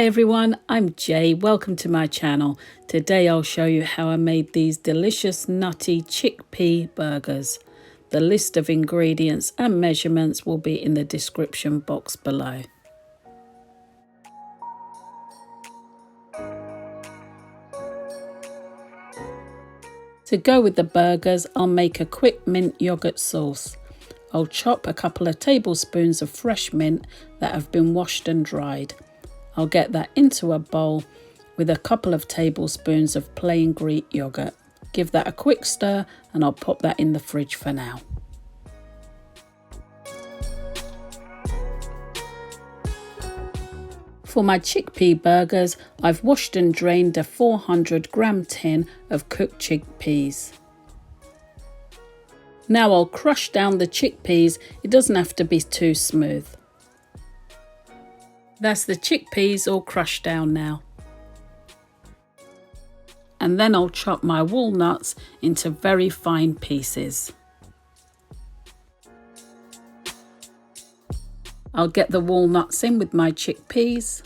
Hi everyone, I'm Jay. Welcome to my channel. Today I'll show you how I made these delicious nutty chickpea burgers. The list of ingredients and measurements will be in the description box below. To go with the burgers, I'll make a quick mint yogurt sauce. I'll chop a couple of tablespoons of fresh mint that have been washed and dried. I'll get that into a bowl with a couple of tablespoons of plain Greek yogurt. Give that a quick stir and I'll pop that in the fridge for now. For my chickpea burgers, I've washed and drained a 400-gram tin of cooked chickpeas. Now I'll crush down the chickpeas. It doesn't have to be too smooth. That's the chickpeas all crushed down now. And then I'll chop my walnuts into very fine pieces. I'll get the walnuts in with my chickpeas.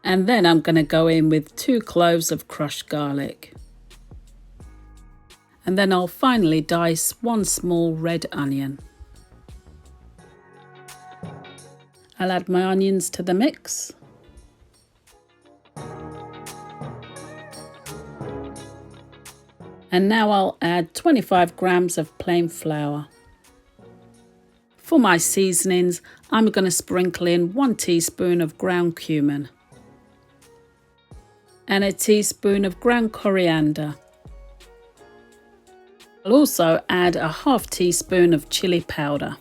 And then I'm going to go in with 2 cloves of crushed garlic. And then I'll finally dice 1 small red onion. I'll add my onions to the mix. And now I'll add 25 grams of plain flour. For my seasonings, I'm going to sprinkle in 1 teaspoon of ground cumin and a teaspoon of ground coriander. I'll also add a ½ teaspoon of chilli powder.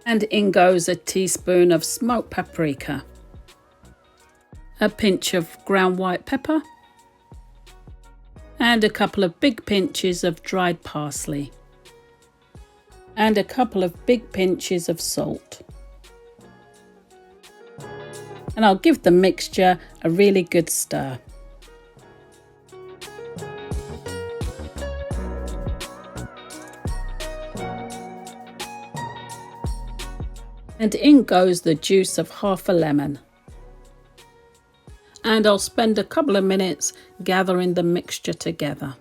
And in goes a teaspoon of smoked paprika, a pinch of ground white pepper, and a couple of big pinches of dried parsley, and a couple of big pinches of salt. And I'll give the mixture a really good stir. And in goes the juice of ½ a lemon. And I'll spend a couple of minutes gathering the mixture together.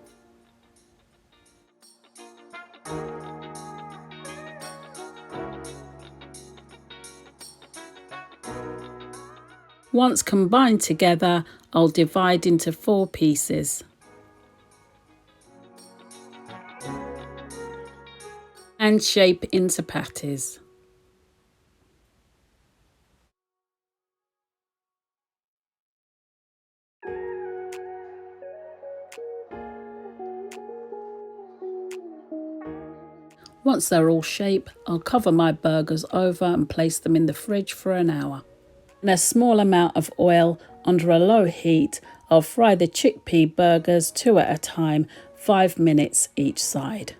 Once combined together, I'll divide into 4 pieces. And shape into patties. Once they're all shaped, I'll cover my burgers over and place them in the fridge for an hour. In a small amount of oil under a low heat, I'll fry the chickpea burgers 2 at a time, 5 minutes each side.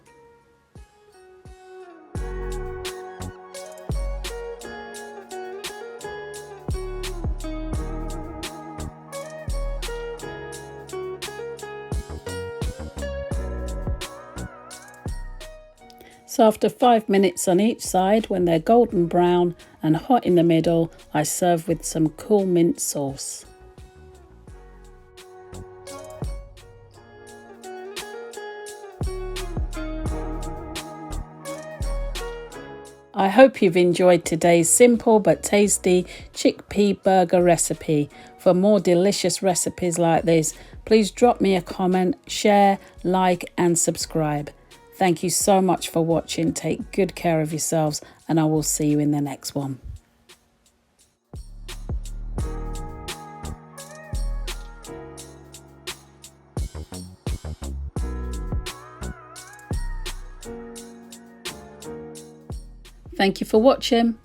So after 5 minutes on each side, when they're golden brown and hot in the middle, I serve with some cool mint sauce. I hope you've enjoyed today's simple but tasty chickpea burger recipe. For more delicious recipes like this, please drop me a comment, share, like and subscribe. Thank you so much for watching. Take good care of yourselves and I will see you in the next one. Thank you for watching.